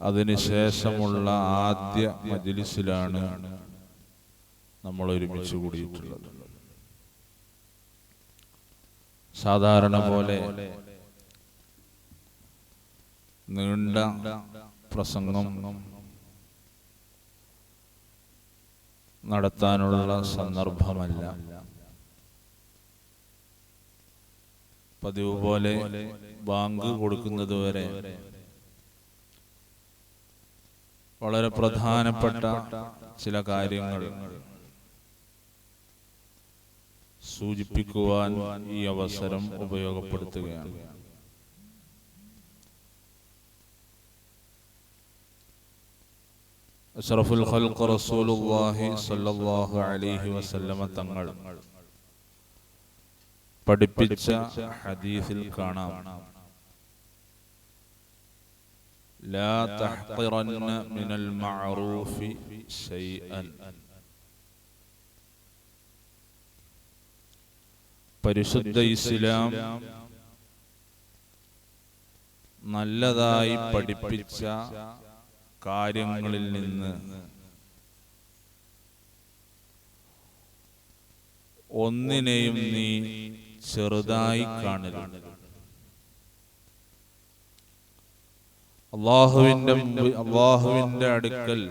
അതിനുശേഷമുള്ള ആദ്യ മജ്‌ലിസിലാണ് നമ്മൾ ഒരുമിച്ച് കൂടിയിട്ടുള്ളത്. സാധാരണ പോലെ നീണ്ട പ്രസംഗം നടത്താനുള്ള സന്ദർഭമല്ല. പതിവ് പോലെ ബാങ്ക് കൊടുക്കുന്നതുവരെ വളരെ പ്രധാനപ്പെട്ട ചില കാര്യങ്ങൾ സൂചിപ്പിക്കുവാൻ ഈ അവസരം ഉപയോഗപ്പെടുത്തുകയാണ്. അഷ്റഫുൽ ഖൽഖ് റസൂലുള്ളാഹി സ്വല്ലല്ലാഹു അലൈഹി വസല്ലമ തങ്ങൾ പഠിപ്പിച്ച ഹദീസിൽ കാണാം, ലാ തഹ്ഖിറന്ന മിനൽ മഅറൂഫി ശൈഅൻ. പരിശുദ്ധ ഇസ്ലാം നല്ലതായി പഠിപ്പിച്ച കാര്യങ്ങളിൽ നിന്ന് ഒന്നിനെയും നീ ചെറുതായി കാണരുത്. അല്ലാഹുവിന്റെ അടുക്കൽ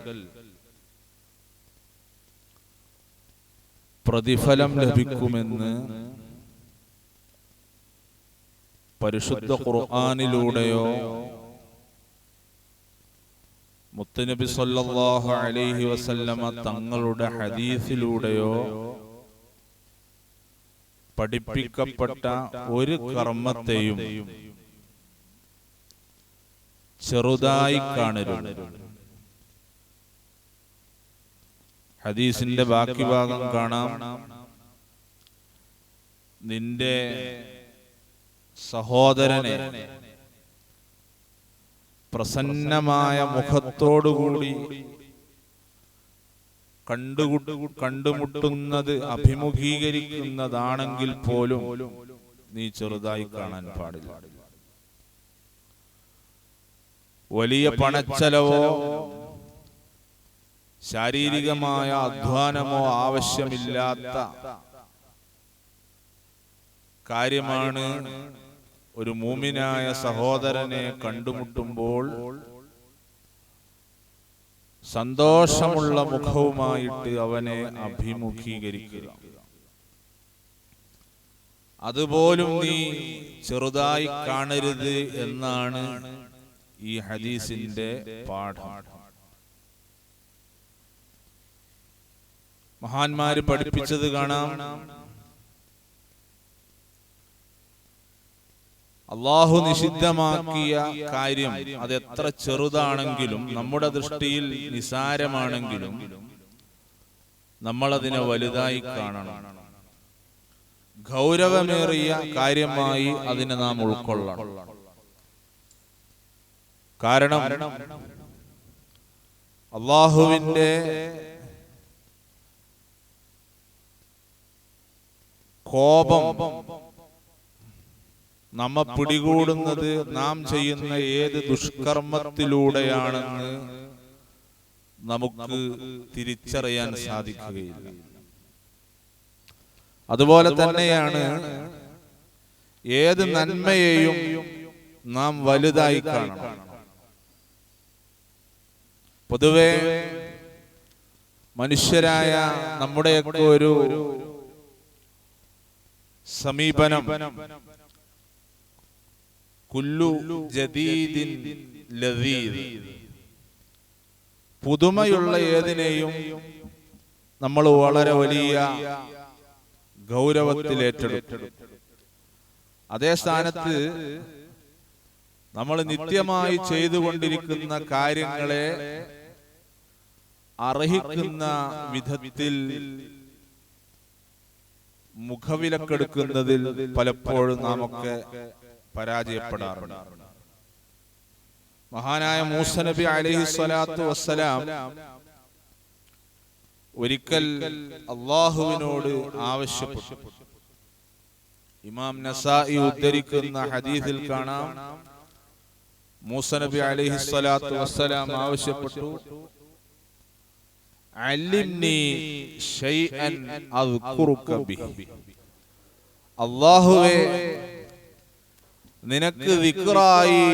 പ്രതിഫലം ലഭിക്കുമെന്ന് പരിശുദ്ധ ഖുർആനിലൂടെയോ മുത്തുനബി സല്ലല്ലാഹു അലൈഹി വസല്ലമ തങ്ങളുടെ ഹദീസിലൂടെയോ പഠിപ്പിക്കപ്പെട്ട ഒരു കർമ്മത്തെയും ചെറുതായി കാണരുത്. ഹദീസിന്റെ ബാക്കി ഭാഗം കാണാം, നിന്റെ സഹോദരനെ പ്രസന്നമായ മുഖത്തോടുകൂടി കണ്ടുമുട്ടുന്നത് അഭിമുഖീകരിക്കുന്നതാണെങ്കിൽ പോലും നീ ചെറുതായി കാണാൻ പാടില്ല. വലിയ പണച്ചെലവോ ശാരീരികമായ അധ്വാനമോ ആവശ്യമില്ലാത്ത കാര്യമാണ് ഒരു മുഅ്മിനായ സഹോദരനെ കണ്ടുമുട്ടുമ്പോൾ സന്തോഷമുള്ള മുഖവുമായിട്ട് അവനെ അഭിമുഖീകരിക്കുക. അതുപോലും നീ ചെറുതായി കാണരുത് എന്നാണ് ഈ ഹദീസിന്റെ പാഠം. മഹാന്മാര് പഠിപ്പിച്ചത് കാണാം, അല്ലാഹു നിഷിദ്ധമാക്കിയ കാര്യം അതെത്ര ചെറുതാണെങ്കിലും, നമ്മുടെ ദൃഷ്ടിയിൽ നിസാരമാണെങ്കിലും നമ്മളതിനെ വലുതായി കാണണം. ഗൗരവമേറിയ കാര്യമായി അതിനെ നാം ഉൾക്കൊള്ളണം. കാരണം അല്ലാഹുവിന്റെ കോപം നമ്മെ പിടികൂടുന്നത് നാം ചെയ്യുന്ന ഏത് ദുഷ്കർമ്മത്തിലൂടെയാണെന്ന് നമുക്ക് തിരിച്ചറിയാൻ സാധിക്കുകയില്ല. അതുപോലെ തന്നെയാണ് ഏത് നന്മയെയും നാം വലുതായി കാണണം. പൊതുവെ മനുഷ്യരായ നമ്മുടെയൊക്കെ ഒരു സമീപനം കുല്ലു ജദീദിൻ ലദീദ്, പുതുമയുള്ള ഏതിനെയും നമ്മൾ വളരെ വലിയ ഗൗരവത്തിൽ ഏറ്റെടുക്കും. അതേ സ്ഥാനത്ത് നമ്മൾ നിത്യമായി ചെയ്തുകൊണ്ടിരിക്കുന്ന കാര്യങ്ങളെ അർഹിക്കുന്ന വിധത്തിൽ മുഖവിലക്കെടുക്കുന്നതിൽ പലപ്പോഴും നാമൊക്കെ പരാജയപ്പെടാറുണ്ട്. മഹാനായ മൂസ നബി അലൈഹിസ്സലാത്തു വസ്സലാം ഒരിക്കൽ അല്ലാഹുവിനോട് ആവശ്യപ്പെട്ടു. ഇമാം നസായി ഉദ്ധരിക്കുന്ന ഹദീസിൽ കാണാം, മൂസ നബി അലൈഹിസ്സലാത്തു വസ്സലാം ആവശ്യപ്പെട്ടു, അല്ലിംനി ശൈഅൻ അദ്കുറുക ബിഹി, അല്ലാഹുവേ നിനക്ക് ദിക്റായി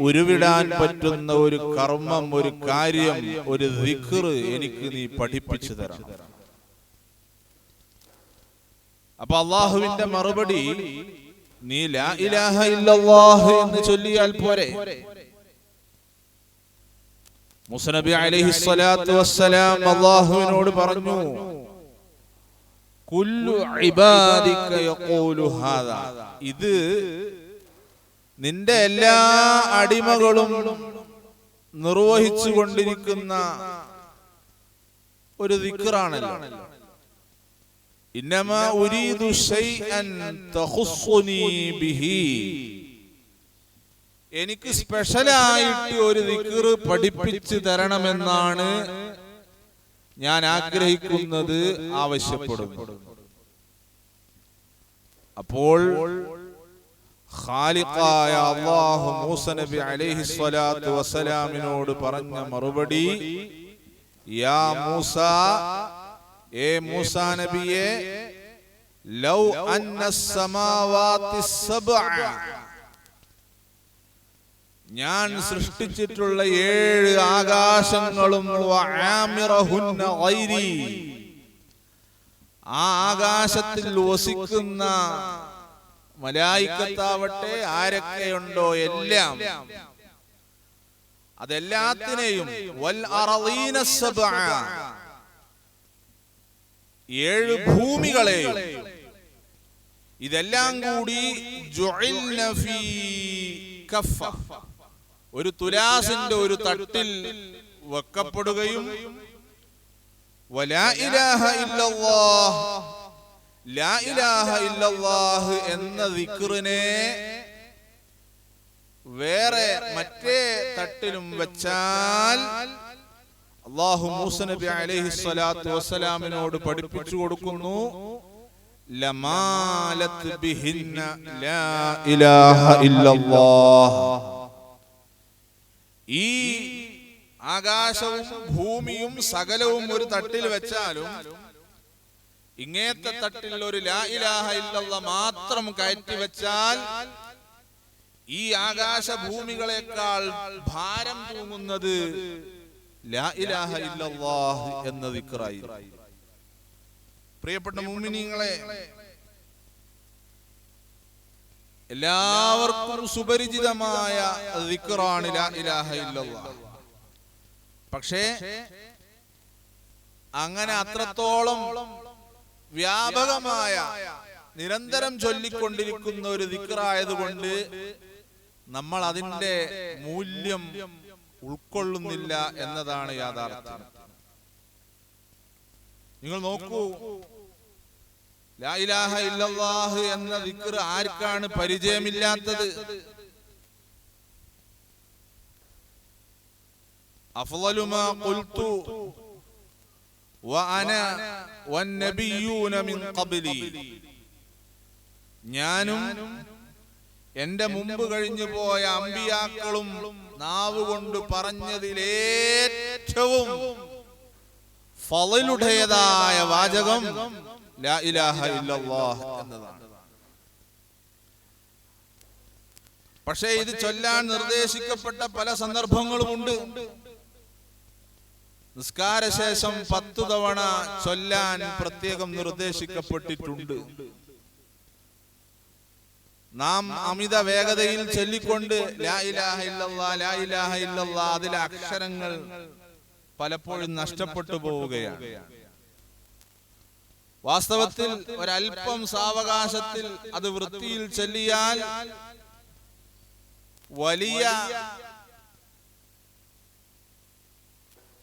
ഉരുവിടാൻ പറ്റുന്ന ഒരു കർമ്മം, ഒരു കാര്യം, ഒരു ദിക്ർ എനിക്ക് നീ പഠിപ്പിച്ചു തരണം. അപ്പൊ അള്ളാഹുവിന്റെ മറുപടി, നീ ലാ ഇലാഹ ഇല്ലല്ലാഹ് എന്ന് ചൊല്ലിയാൽ പോരെ. മൂസ നബി അലൈഹിസ്സലാത്തു വസ്സലാം അല്ലാഹുവിനോട് പറഞ്ഞു, കുല്ലു ഇബാദിക യഖൂലു ഹാദാ, ഇത് നിന്റെ എല്ലാ അടിമകളും നിർവഹിച്ചു കൊണ്ടിരിക്കുന്ന ഒരു ദിക്റാണല്ലോ. ഇന്നമാ ഉരീദു ശൈഅൻ തഖുസ്സുനി ബിഹി, എനിക്ക് സ്പെഷ്യലായിട്ട് ഒരു ദിക്ർ പഠിപ്പിച്ചു തരണമെന്നാണ് ഞാൻ ആഗ്രഹിക്കുന്നത്, ആവശ്യപ്പെടുന്നു. അപ്പോൾ ഖാലിഖായ അല്ലാഹു മൂസ നബി അലൈഹിസ്സലാത്തു വസ്സലാമിനോട് പറഞ്ഞ മറുപടി, യാ മൂസ, ഏ മൂസാ നബിയെ, ലൗ അന്നസ് സമാവാതി സബ്അ, ഞാൻ സൃഷ്ടിച്ചിട്ടുള്ള 7 ആകാശങ്ങളും വആമിറഹുന്ന ഗൈരി, ആ ആകാശത്തിൽ വസിക്കുന്ന മലായികത്താവട്ടെ ആരൊക്കെയുണ്ടോ എല്ലാം, അതെല്ലാത്തിനെയും, വൽ അർളീന സബ്അ, 7 ഭൂമികളെയും, ഇതെല്ലാം കൂടി ജുഇൽന ഫീ കഫ, ഒരു തുലാസിന്റെ ഒരു തട്ടിൽ വെക്കപ്പെടുകയും, വലാ ഇലാഹ ഇല്ലല്ലാഹ്, ലാ ഇലാഹ ഇല്ലല്ലാഹ് എന്ന ദിക്റിനെ വേറെ മറ്റേ തട്ടിലും വെച്ചാൽ, അല്ലാഹു മൂസ നബി അലൈഹിസ്സലാത്തു വസ്സലാമിനോട് പഠിപ്പിച്ചു കൊടുക്കുന്നു, ലമാലത് ബിഹിന്ന ലാ ഇലാഹ ഇല്ലല്ലാഹ്, ഈ ആകാശവും ഭൂമിയും സകലവും ഒരു തട്ടിൽ വെച്ചാലും ഇങ്ങേത്തെ തട്ടിൽ ഒരു ലാ ഇലാഹ ഇല്ലല്ലാഹ് മാത്രം കയറ്റി വെച്ചാൽ ഈ ആകാശ ഭൂമികളെക്കാൾ ഭാരം തൂങ്ങുന്നത് ലാ ഇലാഹ ഇല്ലല്ലാഹ് എന്ന ദിക്റായി. പ്രിയപ്പെട്ട മുഅ്മിനീങ്ങളെ, എല്ലാവർക്കും സുപരിചിതമായ ദിക്റാണ് ലാ ഇലാഹ ഇല്ലല്ലാഹ്. പക്ഷേ അങ്ങനെ അത്രത്തോളം വ്യാപകമായ നിരന്തരം ചൊല്ലിക്കൊണ്ടിരിക്കുന്ന ഒരു ദിക്റായതുകൊണ്ട് നമ്മൾ അതിന്റെ മൂല്യം ഉൾക്കൊള്ളുന്നില്ല എന്നതാണ് യാഥാർത്ഥ്യം. നിങ്ങൾ നോക്കൂ, ലാ ഇലാഹ ഇല്ലല്ലാഹ് എന്ന ദിക്ർ ആർക്കാണ് പരിചയമില്ലാത്തത്? അഫ്ളലു മാ ഖുൽതു വഅന വന്നബിയ്യൂന മിൻ ഖബ്ലി, ഞാനും എന്റെ മുമ്പ് കഴിഞ്ഞു പോയ അമ്പിയാക്കളും നാവ് കൊണ്ട് പറഞ്ഞതിലേറ്റവും ഫളലുടേതായ വാചകം ലാ ഇലാഹ ഇല്ലല്ലാഹ് എന്നതാണ്. പക്ഷേ ഇത് ചൊല്ലാൻ നിർദ്ദേശിക്കപ്പെട്ട പല സന്ദർഭങ്ങളുമുണ്ട്. നിസ്കാരശേഷം 10 തവണ ചൊല്ലാൻ പ്രത്യേകം നിർദ്ദേശിക്കപ്പെട്ടിട്ടുണ്ട്. നാം അമിത വേഗതയിൽ ചൊല്ലിക്കൊണ്ട് ലാ ഇലാഹ ഇല്ലല്ലാഹ് ലാ ഇലാഹ ഇല്ലല്ലാഹ് അതിലെ അക്ഷരങ്ങൾ പലപ്പോഴും നഷ്ടപ്പെട്ടു പോവുകയാണ്. വാസ്തവത്തിൽ ഒരൽപ്പം സാവകാശത്തിൽ അത് വൃത്തിയിൽ ചൊല്ലിയാൽ വലിയ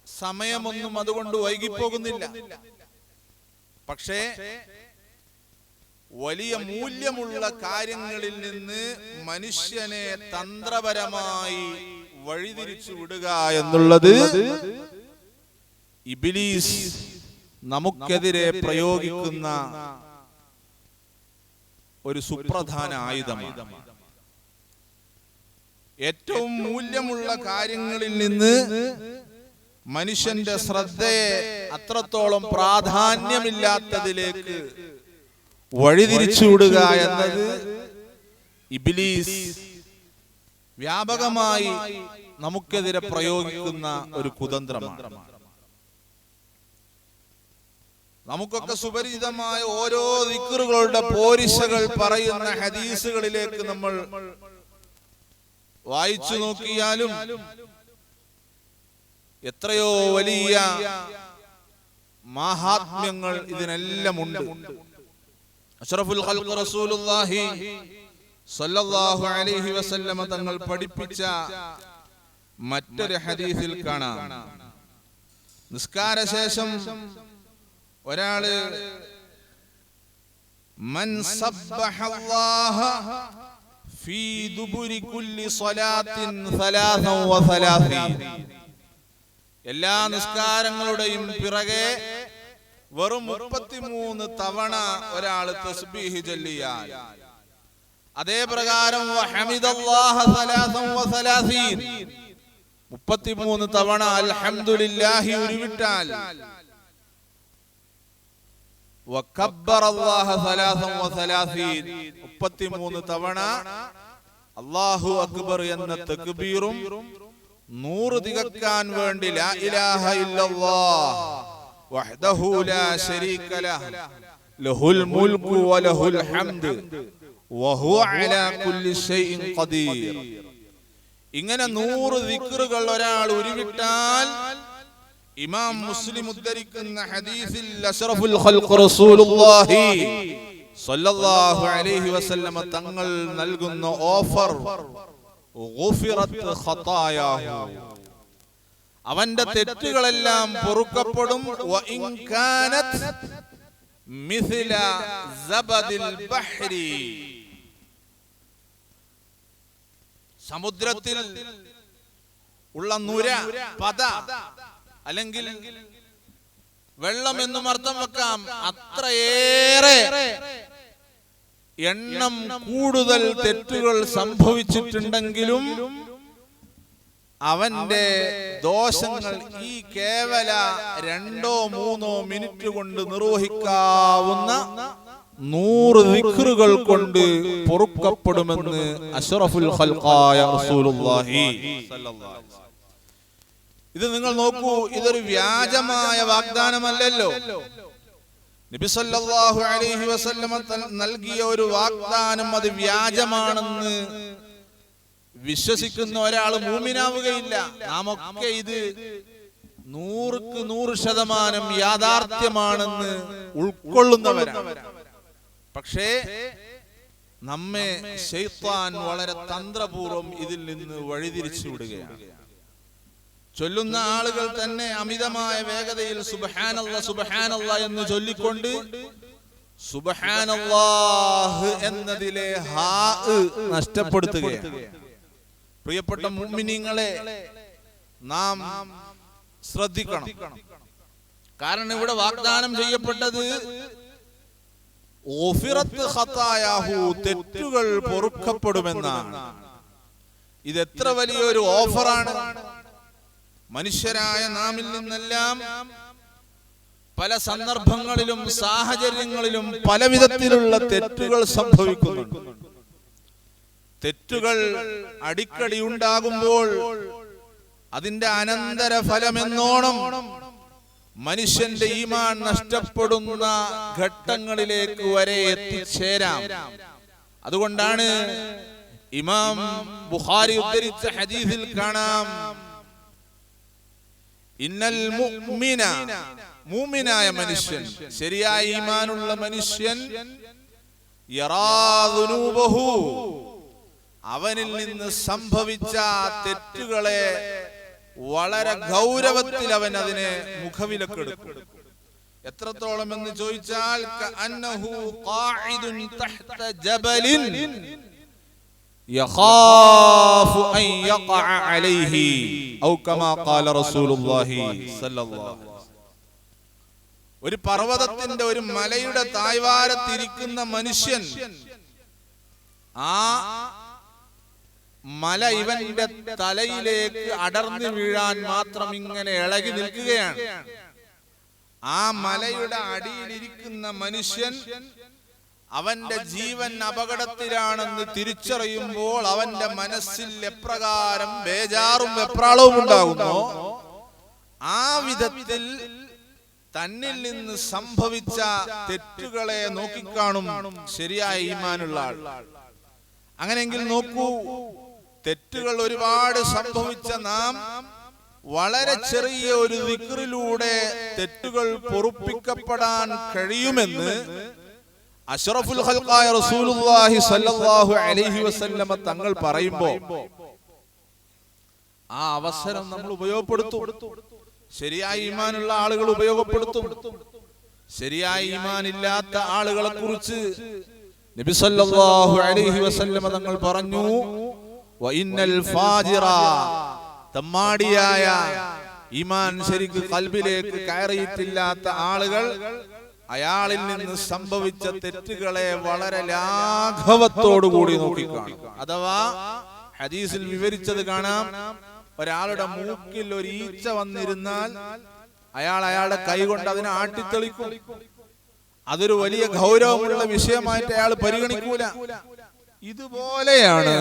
സമയമൊന്നും അതുകൊണ്ട് വൈകിപ്പോകുന്നില്ല. പക്ഷേ വലിയ മൂല്യമുള്ള കാര്യങ്ങളിൽ നിന്ന് മനുഷ്യനെ തന്ത്രപരമായി വഴിതിരിച്ചു വിടുക എന്നുള്ളത് ഇബ്ലീസ് നമുക്കെതിരെ പ്രയോഗിക്കുന്ന ഒരു സുപ്രധാന ആയുധമാണ്. ഏറ്റവും മൂല്യമുള്ള കാര്യങ്ങളിൽ നിന്ന് മനുഷ്യന്റെ ശ്രദ്ധയെ അത്രത്തോളം പ്രാധാന്യമില്ലാത്തതിലേക്ക് വഴിതിരിച്ചുവിടുക എന്നത് ഇബ്ലീസ് വ്യാപകമായി നമുക്കെതിരെ പ്രയോഗിക്കുന്ന ഒരു കുതന്ത്രമാണ്. നമുക്കൊക്കെ സുപരിചിതമായ ഓരോ ദിക്റുകളുടെ പോരിശകൾ പറയുന്ന ഹദീസുകളിലേക്ക് നമ്മൾ വായിച്ചു നോക്കിയാലും എത്രയോ വലിയ മഹാത്മ്യങ്ങൾ ഇതിനെല്ലാം ഉണ്ട്. അഷ്റഫുൽ ഖൽഖ് റസൂലുള്ളാഹി സ്വല്ലല്ലാഹു അലൈഹി വസല്ലമ തങ്ങൾ പഠിപ്പിച്ച മറ്റൊരു ഹദീസിൽ കാണാം, നിസ്കാര ശേഷം ഒരാള് മൻ സബ്ബഹല്ലാഹ ഫീ ദുബുരി കുല്ലി സ്വലാത്തിൻ 33 എല്ലാ നിസ്കാരങ്ങളുടെയും പിറകെ വെറും 33 തവണ ഒരാൾ തസ്ബീഹ് ചൊല്ലിയാൽ, അതേ പ്രകാരം വഹമിദല്ലാഹ 33 തവണ അൽഹംദുലില്ലാഹി ഉരുവിട്ടാൽ, വകബ്ബറല്ലാഹ 33 തവണ അല്ലാഹു അക്ബർ എന്ന തക്ബീറും 100 തികക്കാൻ വേണ്ടി ലാ ഇലാഹ ഇല്ലല്ലാഹ് വഹ്ദഹു ലാ ശരീക ലഹു ലഹുൽ മുൽക്കു വലഹുൽ ഹംദ് വഹുവ അലാ കുല്ലി ഷൈഇൻ ഖദീർ. ഇങ്ങനെ 100 ദിക്റുകൾ ഒരാൾ ഉരുവിട്ടാൽ ഇമാം മുസ്ലിം ഉദ്ധരിക്കുന്ന ഹദീസിൽ അഷ്റഫുൽ ഖൽഖ് റസൂലുള്ളാഹി സ്വല്ലല്ലാഹു അലൈഹി വസല്ലമ തങ്ങൾ നൽകുന്ന ഓഫർ ഗുഫിറത്ത് ഖതായാഹു, അവന്റെ തെറ്റുകളെല്ലാം പൊറുക്കപ്പെടും. വഇൻ കാനത് മിസ്ല സബദിൽ ബഹ്രി, സമുദ്രത്തിൽ ഉള്ള നുര, പത അല്ലെങ്കിൽ വെള്ളം എന്നും അർത്ഥം വെക്കാം, അത്രയേറെ എണ്ണം കൂടുതൽ തെറ്റുകൾ സംഭവിച്ചിട്ടുണ്ടെങ്കിലും അവന്റെ ദോഷങ്ങൾ ഈ കേവല 2-3 മിനിറ്റ് കൊണ്ട് നിർവഹിക്കാവുന്ന 100 ദിക്റുകൾ കൊണ്ട് പൊറുക്കപ്പെടുമെന്ന് അഷ്റഫുൽ ഖൽഖായ റസൂലുള്ളാഹി സ്വല്ലല്ലാഹു അലൈഹി വസല്ലം. ഇത് നിങ്ങൾ നോക്കൂ, ഇതൊരു വ്യാജമായ വാഗ്ദാനമല്ലല്ലോ. നബി സല്ലല്ലാഹു അലൈഹി വസല്ലം നൽകിയ ഒരു വാഗ്ദാനം അത് വ്യാജമാണെന്ന് വിശ്വസിക്കുന്ന ഒരാൾ മൂമിനാവുകയില്ല. നാമൊക്കെ ഇത് 100% യാഥാർത്ഥ്യമാണെന്ന് ഉൾക്കൊള്ളുന്നവരാണ്. പക്ഷേ നമ്മെ ശൈത്താൻ വളരെ തന്ത്രപൂർവം ഇതിൽ നിന്ന് വഴിതിരിച്ചു വിടുകയാണ്. ചൊല്ലുന്ന ആളുകൾ തന്നെ അമിതമായ വേഗതയിൽ സുബ്ഹാനല്ലാഹ് സുബ്ഹാനല്ലാഹ് എന്ന് ചൊല്ലിക്കൊണ്ട് സുബ്ഹാനല്ലാഹ് എന്നതിലെ ഹാ നഷ്ടപ്പെടുത്തുകയാണ്. പ്രിയപ്പെട്ട മുഅ്മിനീങ്ങളെ, നാം ശ്രദ്ധിക്കണം. കാരണം ഇവിടെ വാഗ്ദാനം ചെയ്യപ്പെട്ടത് ഗുഫിറത്ത് ഖതായാഹു, തെറ്റുകൾ പൊറുക്കപ്പെടുമെന്നാണ്. ഇത് എത്ര വലിയൊരു ഓഫറാണ്! മനുഷ്യരായ നാമിൽ നിന്നെല്ലാം പല സന്ദർഭങ്ങളിലും സാഹചര്യങ്ങളിലും പല വിധത്തിലുള്ള തെറ്റുകൾ സംഭവിക്കുന്നുണ്ട്. തെറ്റുകൾ അടിക്കടി ഉണ്ടാകുമ്പോൾ അതിന്റെ അനന്തര ഫലമെന്നോണം മനുഷ്യന്റെ ഈമാൻ നഷ്ടപ്പെടുന്ന ഘട്ടങ്ങളിലേക്ക് വരെ എത്തിച്ചേരാം. അതുകൊണ്ടാണ് ഇമാം ബുഖാരി ഉദ്ധരിച്ച ഹദീസിൽ കാണാം, ഇന്നൽ മുഅ്മിന, മുഅ്മിനായ മനുഷ്യൻ, ശരിയായ ഈമാനുള്ള മനുഷ്യൻ, യറാ ദുനൂബഹു, അവനിൽ നിന്ന് സംഭവിച്ച തെറ്റുകളെ വളരെ ഗൗരവത്തിൽ അവൻ അതിനെ മുഖവിലക്കെടുക്കും. എത്രത്തോളം എന്ന് ചോദിച്ചാൽ കഅന്നഹു ഖാഇദുൻ തഹ്ത ജബലിൻ യഖാഫു അൻ യഖഅ അലൈഹി ഔ കമാ ഖാല റസൂലുള്ളാഹി സ്വല്ലല്ലാഹു അലൈഹി വസല്ലം. ഒരു പർവതത്തിന്റെ, ഒരു മലയുടെ താഴ്വാരത്തിരിക്കുന്ന മനുഷ്യൻ ആ മല ഇവന്റെ തലയിലേക്ക് അടർന്നു വീഴാൻ മാത്രം ഇങ്ങനെ ഇളകി നിൽക്കുകയാണ്. ആ മലയുടെ അടിയിലിരിക്കുന്ന മനുഷ്യൻ അവന്റെ ജീവൻ അപകടത്തിലാണെന്ന് തിരിച്ചറിയുമ്പോൾ അവന്റെ മനസ്സിൽ എപ്രകാരം ബേജാറും വെപ്രാളവും ഉണ്ടാകുന്നു, ആ വിധത്തിൽ തന്നിൽ നിന്ന് സംഭവിച്ച തെറ്റുകളെ നോക്കിക്കാണും ശരിയായ ഈമാനുള്ള ആൾ. അങ്ങനെയെങ്കിൽ നോക്കൂ, തെറ്റുകൾ ഒരുപാട് സംഭവിച്ച നാം വളരെ ചെറിയ ഒരു ദിക്റിലൂടെ തെറ്റുകൾ പൊറുപ്പിക്കപ്പെടാൻ കഴിയുമെന്ന് അഷ്റഫുൽ ഖൽഖായ റസൂലുള്ളാഹി സ്വല്ലല്ലാഹു അലൈഹി വസല്ലമ തങ്ങൾ പറയുമ്പോൾ ആ അവസരം നമ്മൾ ഉപയോഗപ്പെടുത്തും. ശരിയായ ഈമാനുള്ള ആളുകൾ ഉപയോഗപ്പെടുത്തും. ശരിയായ ഈമാൻ ഇല്ലാത്ത ആളുകളെ കുറിച്ച് നബി സല്ലല്ലാഹു അലൈഹി വസല്ലമ തങ്ങൾ പറഞ്ഞു, വഇന്നൽ ഫാജിറ, തമ്മാടിയായ ഈമാൻ ശരിക്ക് ഖൽബിലേക്ക് കയറിയിട്ടില്ലാത്ത ആളുകൾ അയാളിൽ നിന്ന് സംഭവിച്ച തെറ്റുകളെ വളരെ ലാഘവത്തോടു കൂടി നോക്കിക്കാണും. അഥവാ ഹദീസിൽ വിവരിച്ചത് കാണാം, ഒരാളുടെ മൂക്കിൽ ഒരു ഈച്ച വന്നിരുന്നാൽ അയാളുടെ കൈ കൊണ്ട് അതിനെ ആട്ടിത്തെളിക്കും. അതൊരു വലിയ ഗൗരവമുള്ള വിഷയമായിട്ട് അയാൾ പരിഗണിക്കൂല. ഇതുപോലെയാണ്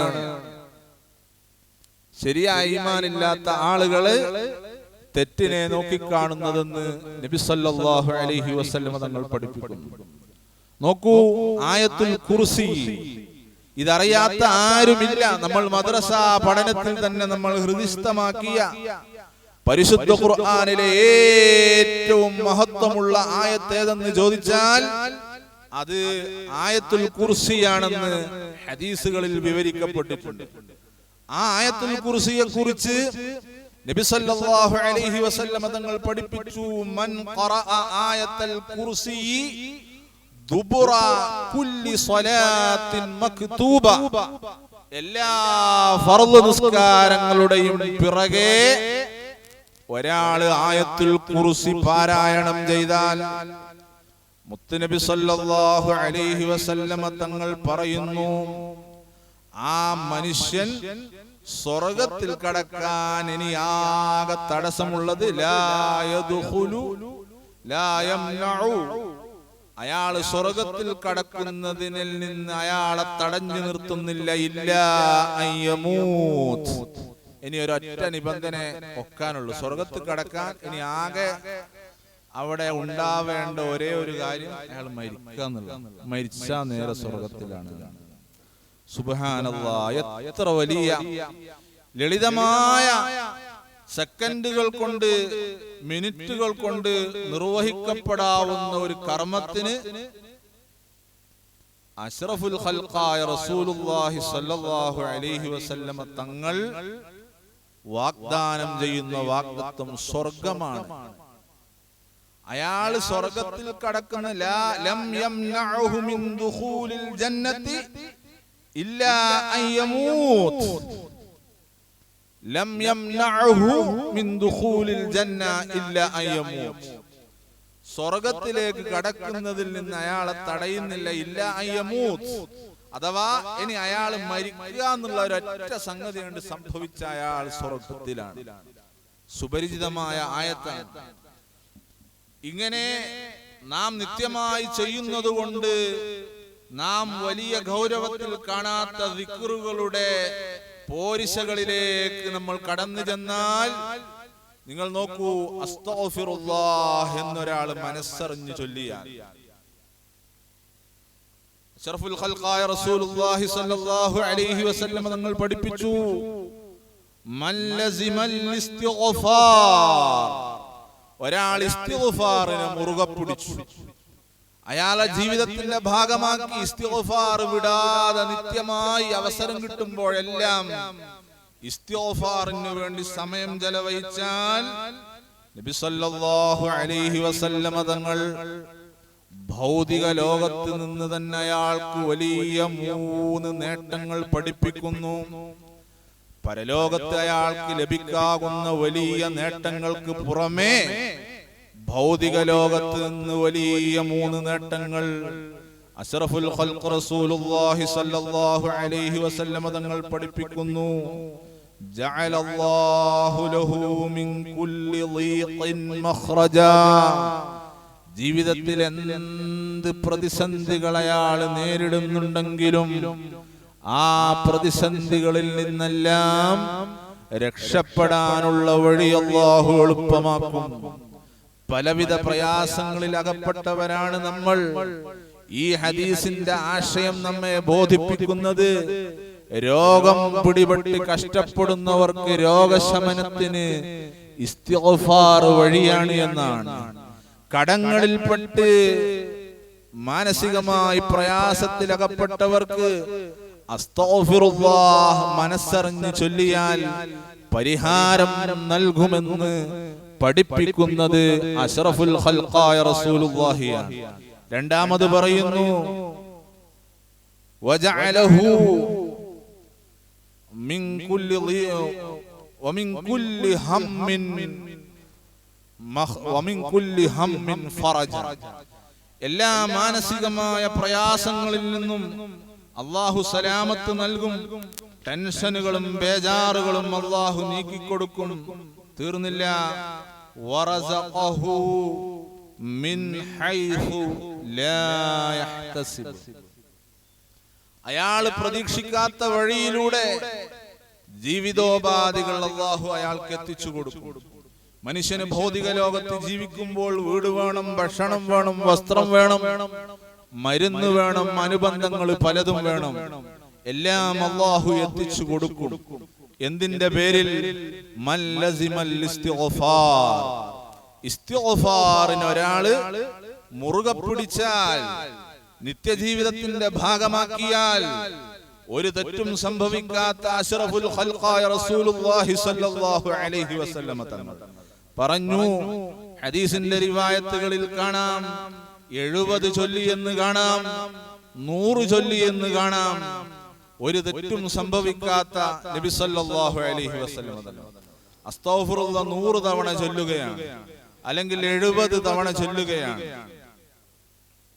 ശരിയായ ഈമാനില്ലാത്ത ആളുകള് തെറ്റിനെ നോക്കിക്കാണുന്നതെന്ന് നബി സല്ലല്ലാഹു അലൈഹി വസല്ലം തങ്ങൾ പഠിപ്പിക്കുന്നു. നോക്കൂ, ആയത്തുൽ കുർസി ഇതറിയാത്ത ആരുമില്ല. നമ്മൾ മദ്രസ പഠനത്തിൽ തന്നെ നമ്മൾ ഹൃദിസ്ഥമാക്കിയ പരിശുദ്ധ ഖുർആനിലെ ഏറ്റവും മഹത്വമുള്ള ആയത്ത് ഏതെന്ന് ചോദിച്ചാൽ അത് ആയത്തുൽ കുർസിയാണെന്ന് ഹദീസുകളിൽ വിവരിക്കപ്പെട്ടിട്ടുണ്ട്. ആ ആയത്തുൽ കുർസിയെ കുറിച്ച് നബി സല്ലല്ലാഹു അലൈഹി വസല്ലം തങ്ങൾ പഠിപ്പിച്ചു, മൻ ഖറഅ ആയത്തുൽ കുർസി ദുബുറ കുല്ലി സ്വലാത്തിൻ മക്തൂബ, എല്ലാ ഫർള് നിസ്കാരങ്ങളുടെയും പിറകെ ഒരാള് ആയത്തുൽ കുർസി പാരായണം ചെയ്താൽ മുത്തുനബി സല്ലല്ലാഹു അലൈഹി വസല്ലം തങ്ങൾ പറയുന്നു, ആ മനുഷ്യൻ സ്വർഗത്തിൽ കടക്കാൻ ഇനി ആകെ തടസ്സമുള്ളത് ലാ യദ്ഖുലു ലാ യംനഉ, അയാള് സ്വർഗത്തിൽ കടക്കുന്നതിനിൽ നിന്ന് അയാളെ തടഞ്ഞു നിർത്തുന്നില്ല, ഇല്ലാ അയ്യമൂത്ത്, ഇനി ഒരൊറ്റ നിബന്ധന ഒക്കാനുള്ളൂ. സ്വർഗത്തിൽ കടക്കാൻ ഇനി ആകെ അവിടെ ഉണ്ടാവേണ്ട ഒരേ ഒരു കാര്യം അയാൾ മരിക്കുക എന്നുള്ളത്. മരിച്ചാ നേരെ സ്വർഗത്തിലാണ്. സുബ്ഹാനല്ലാഹ്, എത്ര വലിയ ലളിതമായ സെക്കൻഡുകൾ കൊണ്ട് മിനിറ്റുകൾ കൊണ്ട് നിർവഹിക്കപ്പെടാവുന്ന ഒരു കർമ്മത്തിന് അഷ്റഫുൽ ഖൽഖായ റസൂലുള്ളാഹി സ്വല്ലല്ലാഹു അലൈഹി വസല്ലം തങ്ങൾ വാഗ്ദാനം ചെയ്യുന്ന വാഗ്ദത്തം സ്വർഗമാണ്. അയാൾ സ്വർഗത്തിൽ കടക്കുന്ന ലം യംനഉഹു മിൻ ദുഖൂലിൽ ജന്നതി ഇല്ലാ അൻ യമൂത്ത്, ലം യംനഉഹു മിൻ ദുഖൂലിൽ ജന്ന ഇല്ലാ അൻ യമൂത്ത്, സ്വർഗത്തിലേക്ക് കടക്കുന്നതിൽ നിന്ന് അയാളെ തടയുന്നില്ല, ഇല്ലാ അൻ യമൂത്ത്, അഥവാ ഇനി അയാൾ മരിക്കുക എന്നുള്ള ഒരൊറ്റ സംഗതി കൊണ്ട് സംഭവിച്ച അയാൾ സ്വർഗത്തിലാണ്. സുപരിചിതമായ ആയത്താണ്. ഇങ്ങനെ നാം നിത്യമായി ചെയ്യുന്നത് കൊണ്ട് നാം വലിയ ഗൗരവത്തിൽ കാണാത്ത ദിക്റുകളുടെ പോരിശകളിലേക്ക് നമ്മൾ കടന്നു ചെന്നാൽ നിങ്ങൾ നോക്കൂ, അസ്തഗ്ഫിറുല്ലാഹ് എന്നൊരാൾ മനസ്സറിഞ്ഞു ചൊല്ലിയാൽ അഷ്റഫുൽ ഖൽഖായ റസൂലുള്ളാഹി സ്വല്ലല്ലാഹു അലൈഹി വസല്ലം തങ്ങൾ പഠിപ്പിച്ചു, മൻ ലസിമൽ ഇസ്തിഗ്ഫാർ, ഒരാൾ ഇസ്തിഗ്ഫാറിനെ മുറുകെ പിടിച്ചു, അയാളെ ജീവിതത്തിന്റെ ഭാഗമാക്കി ഇസ്തിഗ്ഫാർ വിടാതെ നിത്യമായി അവസരം കിട്ടുമ്പോഴെല്ലാം ഇസ്തിഗ്ഫാറിന് വേണ്ടി സമയം ചെലവഴിച്ചാൽ നബി സല്ലല്ലാഹു അലൈഹി വസല്ലം തങ്ങൾ ഭൗതിക ലോകത്ത് നിന്ന് തന്നെ അയാൾക്ക് വലിയ 3 നേട്ടങ്ങൾ പഠിപ്പിക്കുന്നു. പരലോകത്ത് അയാൾക്ക് ലഭിക്കാവുന്ന വലിയ നേട്ടങ്ങൾക്ക് പുറമേ ഭൗതിക ലോകത്ത് നിന്ന് വലിയ 3 നേട്ടങ്ങൾ അഷ്റഫുൽ ഖൽഖ് റസൂലുള്ളാഹി സ്വല്ലല്ലാഹു അലൈഹി വസല്ലം തങ്ങൾ പഠിപ്പിക്കുന്നു, ജഅലല്ലാഹു ലഹു മിൻ കുല്ലി ളീഖിൻ മഖ്റജാ. ജീവിതത്തിൽ എന്ത് പ്രതിസന്ധികൾ അയാൾ നേരിടുന്നുണ്ടെങ്കിലും ആ പ്രതിസന്ധികളിൽ നിന്നെല്ലാം രക്ഷപ്പെടാനുള്ള വഴി അല്ലാഹു എളുപ്പമാക്കും. പലവിധ പ്രയാസങ്ങളിൽ അകപ്പെട്ടവരാണ് നമ്മൾ. ഈ ഹദീസിന്റെ ആശയം നമ്മെ ബോധിപ്പിക്കുന്നത് രോഗം പിടിപെട്ട് കഷ്ടപ്പെടുന്നവർക്ക് രോഗശമനത്തിന് ഇസ്തിഗ്ഫാർ വഴിയാണ് എന്നാണ്. കടങ്ങളിൽപ്പെട്ട് മാനസികമായി പ്രയാസത്തിലകപ്പെട്ടവർക്ക് അസ്തഗ്ഫിറുല്ലാഹ് മനസ്സറിഞ്ഞ് ചൊല്ലിയാൽ പരിഹാരം നൽകുമെന്ന് പഠിപ്പിക്കുന്നത് അഷ്റഫുൽ ഖൽഖായ റസൂലുള്ളാഹിയാണ്. രണ്ടാമത് പറയുന്നു, വജഅലഹു മിൻ കുല്ലി വമിൻ കുല്ലി ഹമ്മിൻ വമിൻ കുല്ലി ഹമ്മിൻ ഫറജ. എല്ലാ മാനസികമായ പ്രയാസങ്ങളിൽ നിന്നും അല്ലാഹു സലാമത്ത് നൽകും. ടെൻഷനുകളും ബേജാറുകളും അല്ലാഹു നീക്കിക്കൊടുക്കും. തീർന്നില്ല, വറസഖഹു മിൻ ഹൈസു ലാ യഹ്തസിബ്. അയാൾ പ്രതീക്ഷിക്കാത്ത വഴിയിലൂടെ ജീവിതോപാധികൾ അല്ലാഹു അയാൾക്ക് എത്തിച്ചു കൊടുക്കും. മനുഷ്യന് ഭൗതിക ലോകത്ത് ജീവിക്കുമ്പോൾ വീട് വേണം, ഭക്ഷണം വേണം, വസ്ത്രം വേണം, മരുന്ന് വേണം, അനുബന്ധങ്ങൾ പലതും വേണം. എല്ലാം അല്ലാഹു എത്തിച്ചു കൊടുക്കും. എന്തിന്റെ പേരിൽ? മല്ലസിമൽ ഇസ്തിഗ്ഫാർ. ഇസ്തിഗ്ഫാറിന് ഒരാള് മുറുകെ പിടിച്ചാൽ, നിത്യജീവിതത്തിന്റെ ഭാഗമാക്കിയാൽ, ഒരു തെറ്റും സംഭവിക്കാത്ത അഷ്റഫുൽ ഖൽഖായ റസൂലുള്ളാഹി സ്വല്ലല്ലാഹു അലൈഹി വസല്ലം തങ്ങൾ പറഞ്ഞു. ഹദീസിന്റെ റിവായത്തുകളിൽ കാണാം 70 ചൊല്ലി എന്ന് കാണാം, 100 ചൊല്ലി എന്ന് കാണാം. ഒരു തെറ്റും സംഭവിക്കാത്ത നബി സല്ലല്ലാഹു അലൈഹി വസല്ലം അസ്തഗ്ഫിറുല്ലാഹ് 100 തവണ ചൊല്ലുകയാണ്, അല്ലെങ്കിൽ 70 തവണ ചൊല്ലുകയാണ്.